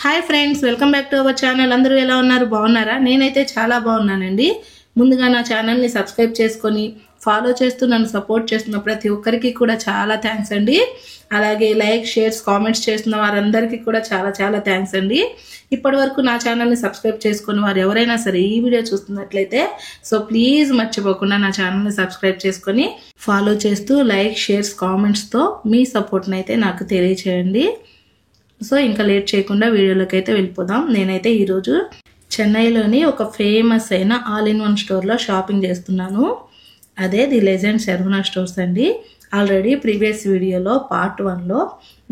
Hi friends, welcome back to our channel. అందరూ ఎలా ఉన్నారు? బాగున్నారా? నేనైతే చాలా బాగున్నానండి. ముందుగా నా ఛానల్ని సబ్స్క్రైబ్ చేసుకొని ఫాలో చేస్తూ నన్ను సపోర్ట్ చేస్తున్న ప్రతి ఒక్కరికి కూడా చాలా థ్యాంక్స్ అండి. అలాగే లైక్, షేర్స్, కామెంట్స్ చేస్తున్న వారందరికీ కూడా చాలా చాలా థ్యాంక్స్ అండి. ఇప్పటి వరకు నా ఛానల్ని సబ్స్క్రైబ్ చేసుకుని వారు ఎవరైనా సరే ఈ వీడియో చూస్తున్నట్లయితే సో ప్లీజ్ మర్చిపోకుండా నా ఛానల్ని సబ్స్క్రైబ్ చేసుకొని ఫాలో చేస్తూ లైక్, షేర్స్, కామెంట్స్తో మీ సపోర్ట్ని అయితే నాకు తెలియచేయండి. సో ఇంకా లేట్ చేయకుండా వీడియోలోకి అయితే వెళ్ళిపోదాం. నేనైతే ఈరోజు చెన్నైలోని ఒక ఫేమస్ అయిన ఆల్ ఇన్ వన్ స్టోర్లో షాపింగ్ చేస్తున్నాను. అదే ది లెజెండ్ శర్వణ స్టోర్స్ అండి. ఆల్రెడీ ప్రీవియస్ వీడియోలో పార్ట్ 1లో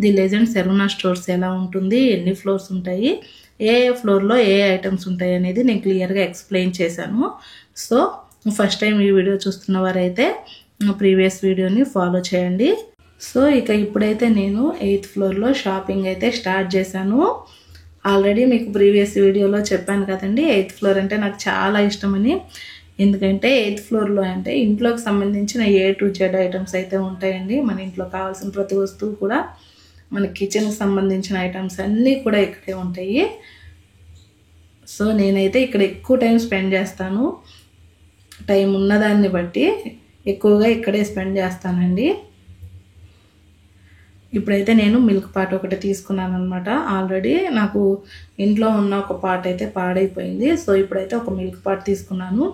ది లెజెండ్ శర్వణ స్టోర్స్ ఎలా ఉంటుంది, ఎన్ని ఫ్లోర్స్ ఉంటాయి, ఏ ఫ్లోర్లో ఏ ఐటమ్స్ ఉంటాయి అనేది నేను క్లియర్గా ఎక్స్ప్లెయిన్ చేశాను. సో ఫస్ట్ టైం ఈ వీడియో చూస్తున్న వారైతే ప్రీవియస్ వీడియోని ఫాలో చేయండి. సో ఇక ఇప్పుడైతే నేను 8th ఫ్లోర్లో షాపింగ్ అయితే స్టార్ట్ చేశాను. ఆల్రెడీ మీకు ప్రీవియస్ వీడియోలో చెప్పాను కదండి, 8th ఫ్లోర్ అంటే నాకు చాలా ఇష్టమని. ఎందుకంటే 8th ఫ్లోర్లో అంటే ఇంట్లోకి సంబంధించిన A to Z ఐటమ్స్ అయితే ఉంటాయండి. మన ఇంట్లో కావాల్సిన ప్రతి వస్తువు కూడా, మన కిచెన్కి సంబంధించిన ఐటమ్స్ అన్నీ కూడా ఇక్కడే ఉంటాయి. సో నేనైతే ఇక్కడ ఎక్కువ టైం స్పెండ్ చేస్తాను. టైం ఉన్నదాన్ని బట్టి ఎక్కువగా ఇక్కడే స్పెండ్ చేస్తానండి. ఇప్పుడైతే నేను మిల్క్ పాట్ ఒకటి తీసుకున్నాను అనమాట. ఆల్రెడీ నాకు ఇంట్లో ఉన్న ఒక పాట్ అయితే పాడైపోయింది. సో ఇప్పుడైతే ఒక మిల్క్ పాట్ తీసుకున్నాను.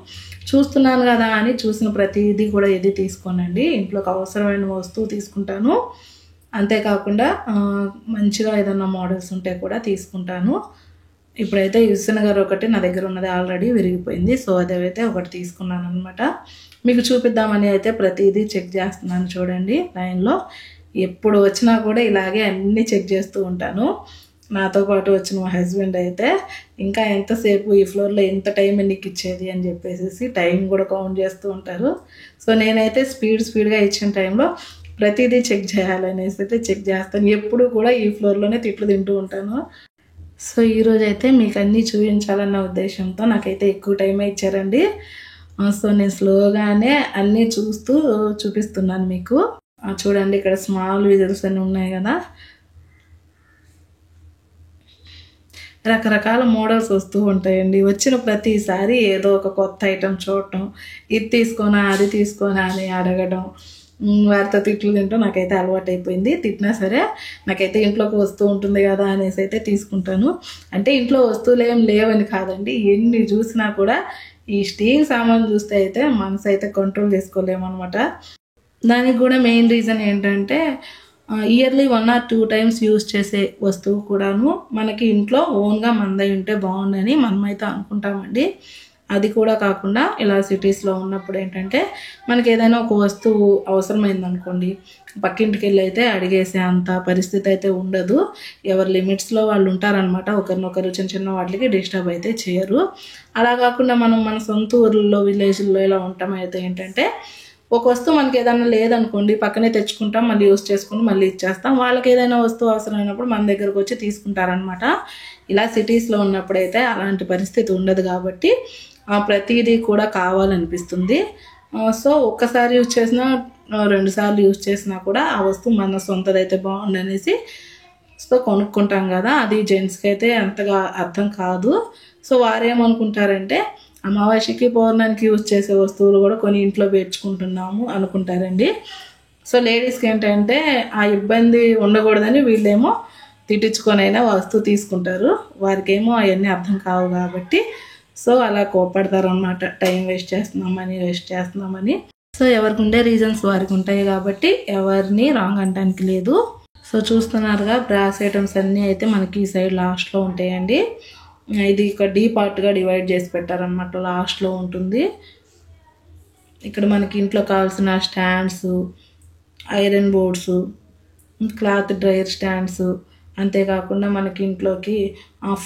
చూస్తున్నాను కదా అని చూసిన ప్రతిదీ కూడా ఏది తీసుకోనండి. ఇంట్లోకి అవసరమైన వస్తువు తీసుకుంటాను. అంతేకాకుండా మంచిగా ఏదన్నా మోడల్స్ ఉంటే కూడా తీసుకుంటాను. ఇప్పుడైతే విసనగర్ ఒకటి నా దగ్గర ఉన్నది ఆల్రెడీ విరిగిపోయింది. సో అదైతే ఒకటి తీసుకున్నాను అనమాట. మీకు చూపిద్దామని అయితే ప్రతిదీ చెక్ చేస్తున్నాను. చూడండి, లైన్లో ఎప్పుడు వచ్చినా కూడా ఇలాగే అన్నీ చెక్ చేస్తూ ఉంటాను. నాతో పాటు వచ్చిన మా హస్బెండ్ అయితే ఇంకా ఎంతసేపు ఈ ఫ్లోర్లో ఎంత టైం నీకు ఇచ్చేది అని చెప్పేసి టైం కూడా కౌంట్ చేస్తూ ఉంటారు. సో నేనైతే స్పీడ్గా ఇచ్చిన టైంలో ప్రతిదీ చెక్ చేయాలనేసి అయితే చెక్ చేస్తాను. ఎప్పుడు కూడా ఈ ఫ్లోర్లోనే తిట్లు తింటూ ఉంటాను. సో ఈరోజు అయితే మీకు అన్నీ చూపించాలన్న ఉద్దేశంతో నాకైతే ఎక్కువ టైమే ఇచ్చారండి. సో నేను స్లోగానే అన్నీ చూస్తూ చూపిస్తున్నాను మీకు. చూడండి, ఇక్కడ స్మాల్ విజల్స్ అన్నీ ఉన్నాయి కదా. రకరకాల మోడల్స్ వస్తూ ఉంటాయండి. వచ్చిన ప్రతిసారి ఏదో ఒక కొత్త ఐటెం చూడటం, ఇది తీసుకోనా అది తీసుకోనా అని అడగడం, వారితో తిట్లు తింటూ నాకైతే అలవాటు అయిపోయింది. తిట్టినా సరే నాకైతే ఇంట్లోకి వస్తూ ఉంటుంది కదా అనేసి అయితే తీసుకుంటాను. అంటే ఇంట్లో వస్తువులు ఏం లేవని కాదండి, ఎన్ని చూసినా కూడా ఈ స్టీల్ సామాన్ చూస్తే అయితే మనసు అయితే కంట్రోల్ చేసుకోలేమన్నమాట. దానికి కూడా మెయిన్ రీజన్ ఏంటంటే ఇయర్లీ 1 or 2 times యూజ్ చేసే వస్తువు కూడాను మనకి ఇంట్లో ఓన్గా మనదై ఉంటే బాగుండని మనమైతే అనుకుంటామండి. అది కూడా కాకుండా ఇలా సిటీస్లో ఉన్నప్పుడు ఏంటంటే మనకి ఏదైనా ఒక వస్తువు అవసరమైందనుకోండి, పక్కింటికి వెళ్ళి అయితే అడిగేసే అంత పరిస్థితి అయితే ఉండదు. ఎవరి లిమిట్స్లో వాళ్ళు ఉంటారనమాట. ఒకరినొకరు చిన్న చిన్న వాటికి డిస్టర్బ్ అయితే చేయరు. అలా కాకుండా మనం మన సొంత ఊర్లలో, విలేజ్లో ఇలా ఉంటాం అయితే ఏంటంటే ఒక వస్తువు మనకి ఏదైనా లేదనుకోండి, పక్కనే తెచ్చుకుంటాం, మళ్ళీ యూజ్ చేసుకుని మళ్ళీ ఇచ్చేస్తాం. వాళ్ళకి ఏదైనా వస్తువు అవసరమైనప్పుడు మన దగ్గరకు వచ్చి తీసుకుంటారనమాట. ఇలా సిటీస్లో ఉన్నప్పుడైతే అలాంటి పరిస్థితి ఉండదు కాబట్టి ప్రతిదీ కూడా కావాలనిపిస్తుంది. సో ఒక్కసారి యూజ్ చేసినా 2 సార్లు యూజ్ చేసినా కూడా ఆ వస్తువు మన సొంతదైతే బాగుండనేసి సో కొనుక్కుంటాం కదా. అది జెంట్స్కి అయితే అంతగా అర్థం కాదు. సో వారేమనుకుంటారంటే అమావాస్యకి, పౌర్ణానికి యూజ్ చేసే వస్తువులు కూడా కొన్ని ఇంట్లో పేర్చుకుంటున్నాము అనుకుంటారండి. సో లేడీస్కి ఏంటంటే ఆ ఇబ్బంది ఉండకూడదని వీళ్ళేమో తిట్టించుకొనైనా వస్తువు తీసుకుంటారు. వారికేమో అవన్నీ అర్థం కావు కాబట్టి సో అలా కోపడతారు అనమాట. టైం వేస్ట్ చేస్తున్నామని. సో ఎవరికి ఉండే రీజన్స్ వారికి ఉంటాయి కాబట్టి ఎవరిని రాంగ్ అనడానికి లేదు. సో చూస్తున్నారుగా, బ్రాస్ ఐటమ్స్ అన్నీ అయితే మనకి ఈ సైడ్ లాస్ట్లో ఉంటాయండి. ఇది ఇక్కడ డీ పార్ట్గా డివైడ్ చేసి పెట్టారనమాట. లాస్ట్లో ఉంటుంది. ఇక్కడ మనకి ఇంట్లో కావాల్సిన stands, iron boards, cloth dryer stands, అంతేకాకుండా మనకి ఇంట్లోకి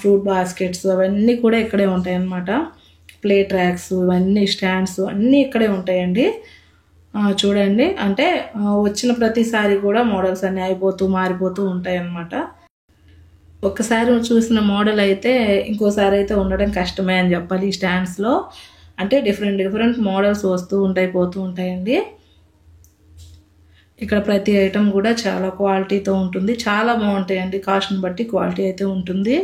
ఫ్రూట్ బాస్కెట్స్ అవన్నీ కూడా ఇక్కడే ఉంటాయి అన్నమాట. ప్లేట్ ర్యాక్స్, ఇవన్నీ స్టాండ్స్ అన్నీ ఇక్కడే ఉంటాయండి. చూడండి, అంటే వచ్చిన ప్రతిసారి కూడా మోడల్స్ అన్నీ మారిపోతూ ఉంటాయి అన్నమాట. ఒక్కసారి చూసిన మోడల్ అయితే ఇంకోసారి అయితే ఉండడం కష్టమే అని చెప్పాలి. ఈ స్టాండ్స్లో అంటే డిఫరెంట్ మోడల్స్ వస్తూ ఉంటాయి, పోతూ ఉంటాయండి. ఇక్కడ ప్రతి ఐటమ్ కూడా చాలా క్వాలిటీతో ఉంటుంది, చాలా బాగుంటాయండి. కాస్ట్ని బట్టి క్వాలిటీ అయితే ఉంటుంది.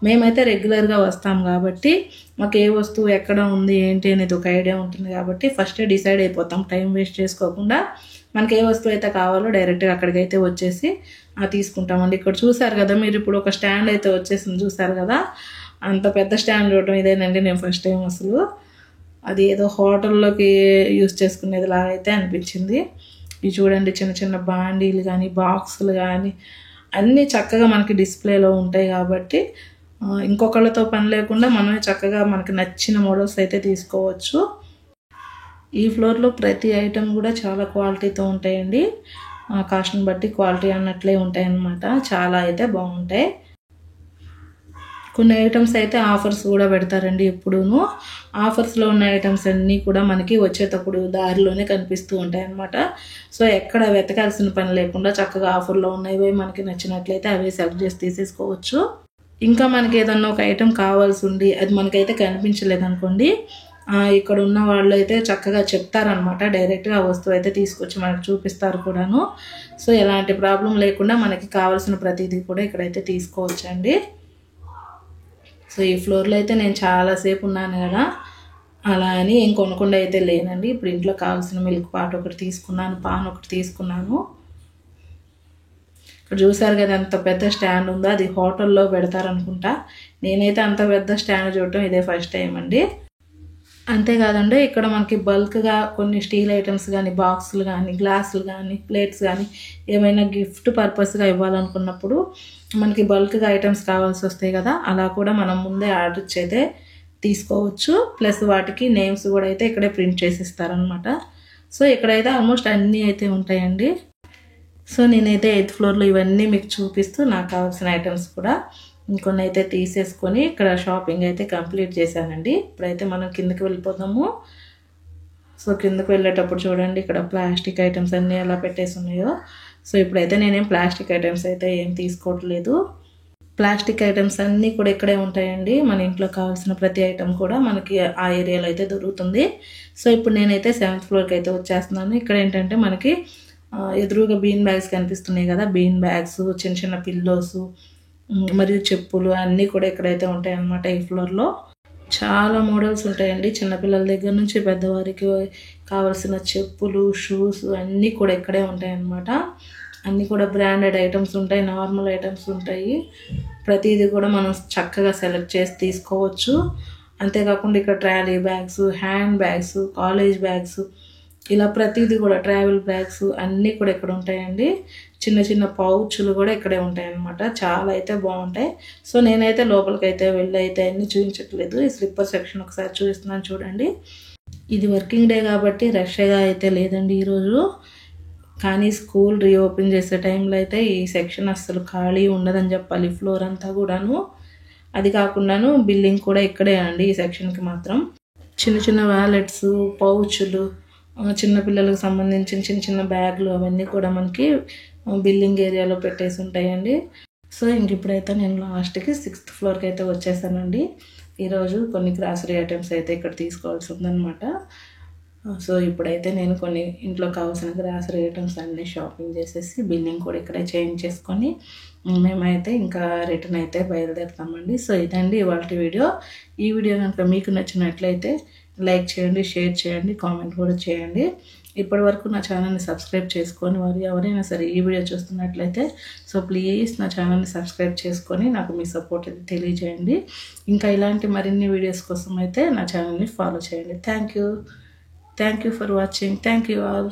మేమైతే రెగ్యులర్గా వస్తాం కాబట్టి మాకు ఏ వస్తువు ఎక్కడ ఉంది ఏంటి అనేది ఒక ఐడియా ఉంటుంది కాబట్టి ఫస్టే డిసైడ్ అయిపోతాం, టైం వేస్ట్ చేసుకోకుండా. మనకి ఏ వస్తువు అయితే కావాలో డైరెక్ట్గా అక్కడికైతే వచ్చేసి తీసుకుంటామండి. ఇక్కడ చూసారు కదా మీరు, ఇప్పుడు ఒక స్టాండ్ అయితే వచ్చేసింది చూసారు కదా. అంత పెద్ద స్టాండ్ చూడటం ఇదేనండి నేను ఫస్ట్ టైం. అసలు అది ఏదో హోటల్లోకి యూజ్ చేసుకునేది లాగా అయితే అనిపించింది. ఇవి చూడండి, చిన్న చిన్న బాండీలు కానీ బాక్సులు కానీ అన్నీ చక్కగా మనకి డిస్ప్లేలో ఉంటాయి కాబట్టి ఇంకొకళ్ళతో పని లేకుండా మనమే చక్కగా మనకి నచ్చిన మోడల్స్ అయితే తీసుకోవచ్చు. ఈ ఫ్లోర్లో ప్రతి ఐటమ్ కూడా చాలా క్వాలిటీతో ఉంటాయండి. కాస్ట్ని బట్టి క్వాలిటీ అన్నట్లే ఉంటాయి అన్నమాట. చాలా అయితే బాగుంటాయి. కొన్ని ఐటమ్స్ అయితే ఆఫర్స్ కూడా పెడతారండి. ఎప్పుడూను ఆఫర్స్లో ఉన్న ఐటమ్స్ అన్నీ కూడా మనకి వచ్చేటప్పుడు దారిలోనే కనిపిస్తూ ఉంటాయి అన్నమాట. సో ఎక్కడ వెతకాల్సిన పని లేకుండా చక్కగా ఆఫర్లో ఉన్నవి మనకి నచ్చినట్లయితే అవే సెలెక్ట్ చేసి తీసేసుకోవచ్చు. ఇంకా మనకి ఏదన్నా ఒక ఐటమ్ కావాల్సి ఉండి అది మనకైతే కనిపించలేదు అనుకోండి, ఇక్కడ ఉన్న వాళ్ళు అయితే చక్కగా చెప్తారనమాట. డైరెక్ట్గా ఆ వస్తువు అయితే తీసుకొచ్చి మనకు చూపిస్తారు కూడాను. సో ఎలాంటి ప్రాబ్లం లేకుండా మనకి కావాల్సిన ప్రతిదీ కూడా ఇక్కడైతే తీసుకోవచ్చండి. సో ఈ ఫ్లోర్లో అయితే నేను చాలాసేపు ఉన్నాను కదా, అలా అని ఏం కొనకుండా అయితే లేనండి. ఇప్పుడు ఇంట్లో కావాల్సిన మిల్క్ పాట్ ఒకటి తీసుకున్నాను, పాన్ ఒకటి తీసుకున్నాను. ఇక్కడ చూసారు కదా అంత పెద్ద స్టాండ్ ఉందో, అది హోటల్లో పెడతారనుకుంటా. నేనైతే అంత పెద్ద స్టాండ్ చూడటం ఇదే ఫస్ట్ టైం అండి. అంతేకాదండి ఇక్కడ మనకి బల్క్గా కొన్ని స్టీల్ ఐటమ్స్ కానీ బాక్సులు కానీ గ్లాసులు కానీ ప్లేట్స్ కానీ ఏమైనా గిఫ్ట్ పర్పస్గా ఇవ్వాలనుకున్నప్పుడు మనకి బల్క్గా ఐటమ్స్ కావాల్సి వస్తాయి కదా, అలా కూడా మనం ముందే ఆర్డర్ ఇచ్చి అయితే తీసుకోవచ్చు. ప్లస్ వాటికి నేమ్స్ కూడా అయితే ఇక్కడే ప్రింట్ చేసి ఇస్తారనమాట. సో ఇక్కడైతే ఆల్మోస్ట్ అన్నీ అయితే ఉంటాయండి. సో నేనైతే 8th ఫ్లోర్లో ఇవన్నీ మీకు చూపిస్తూ నాకు కావాల్సిన ఐటమ్స్ కూడా ఇంకొన్ని అయితే తీసేసుకొని ఇక్కడ షాపింగ్ అయితే కంప్లీట్ చేశానండి. ఇప్పుడైతే మనం కిందకి వెళ్ళిపోతాము. సో కిందకి వెళ్ళేటప్పుడు చూడండి ఇక్కడ ప్లాస్టిక్ ఐటమ్స్ అన్నీ ఎలా పెట్టేసి ఉన్నాయో. సో ఇప్పుడైతే నేనేం ప్లాస్టిక్ ఐటమ్స్ అయితే ఏం తీసుకోవట్లేదు. ప్లాస్టిక్ ఐటమ్స్ అన్నీ కూడా ఇక్కడే ఉంటాయండి. మన ఇంట్లో కావాల్సిన ప్రతి ఐటమ్ కూడా మనకి ఆ ఏరియాలో అయితే దొరుకుతుంది. సో ఇప్పుడు నేనైతే 7th ఫ్లోర్కి అయితే వచ్చేస్తున్నాను. ఇక్కడ ఏంటంటే మనకి ఎదురుగా బీన్ బ్యాగ్స్ కనిపిస్తున్నాయి కదా, బీన్ బ్యాగ్స్, చిన్న చిన్న పిల్లోస్ మరియు చెప్పులు అన్నీ కూడా ఇక్కడైతే ఉంటాయి అన్నమాట. ఈ ఫ్లోర్లో చాలా మోడల్స్ ఉంటాయండి. చిన్నపిల్లల దగ్గర నుంచి పెద్దవారికి కావాల్సిన చెప్పులు, షూస్ అన్నీ కూడా ఇక్కడే ఉంటాయి అన్నమాట. అన్నీ కూడా బ్రాండెడ్ ఐటమ్స్ ఉంటాయి, నార్మల్ ఐటమ్స్ ఉంటాయి. ప్రతిదీ కూడా మనం చక్కగా సెలెక్ట్ చేసి తీసుకోవచ్చు. అంతేకాకుండా ఇక్కడ trolley bags, hand bags, college bags, ఇలా ప్రతిదీ కూడా ట్రావెల్ బ్యాగ్స్ అన్నీ కూడా ఇక్కడ ఉంటాయండి. చిన్న చిన్న పౌచులు కూడా ఇక్కడే ఉంటాయి అన్నమాట. చాలా అయితే బాగుంటాయి. సో నేనైతే లోపలికి అయితే వెళ్ళి అయితే అన్నీ చూపించట్లేదు. ఈ స్లిప్పర్ సెక్షన్ ఒకసారి చూపిస్తున్నాను చూడండి. ఇది వర్కింగ్ డే కాబట్టి రష్గా అయితే లేదండి ఈరోజు. కానీ స్కూల్ రీఓపెన్ చేసే టైంలో అయితే ఈ సెక్షన్ అస్సలు ఖాళీ ఉండదని చెప్పాలి. ఫ్లోర్ అంతా కూడాను. అది కాకుండాను బిల్లింగ్ కూడా ఇక్కడే అండి. ఈ సెక్షన్కి మాత్రం చిన్న చిన్న వ్యాలెట్స్, పౌచులు, చిన్నపిల్లలకు సంబంధించిన చిన్న చిన్న బ్యాగులు అవన్నీ కూడా మనకి బిల్లింగ్ ఏరియాలో పెట్టేసి ఉంటాయండి. సో ఇంక ఇప్పుడైతే నేను లాస్ట్కి 6th ఫ్లోర్కి అయితే వచ్చేసానండి. ఈరోజు కొన్ని గ్రాసరీ ఐటమ్స్ అయితే ఇక్కడ తీసుకోవాల్సి ఉందన్నమాట. సో ఇప్పుడైతే నేను కొన్ని ఇంట్లో కావాల్సిన గ్రాసరీ ఐటమ్స్ అన్నీ షాపింగ్ చేసేసి బిల్లింగ్ కూడా ఇక్కడే చేంజ్ చేసుకొని మేమైతే ఇంకా రిటర్న్ అయితే బయలుదేరుతామండి. సో ఇదండి ఇవాళ వీడియో. ఈ వీడియో కనుక మీకు నచ్చినట్లయితే లైక్ చేయండి, షేర్ చేయండి, కామెంట్ కూడా చేయండి. ఇప్పటి వరకు నా ఛానల్ని సబ్స్క్రైబ్ చేసుకొని వారు ఎవరైనా సరే ఈ వీడియో చూస్తున్నట్లయితే సో ప్లీజ్ నా ఛానల్ని సబ్స్క్రైబ్ చేసుకొని నాకు మీ సపోర్ట్ అయితే తెలియజేయండి. ఇంకా ఇలాంటి మరిన్ని వీడియోస్ కోసం అయితే నా ఛానల్ని ఫాలో చేయండి. Thank you for watching. Thank you all.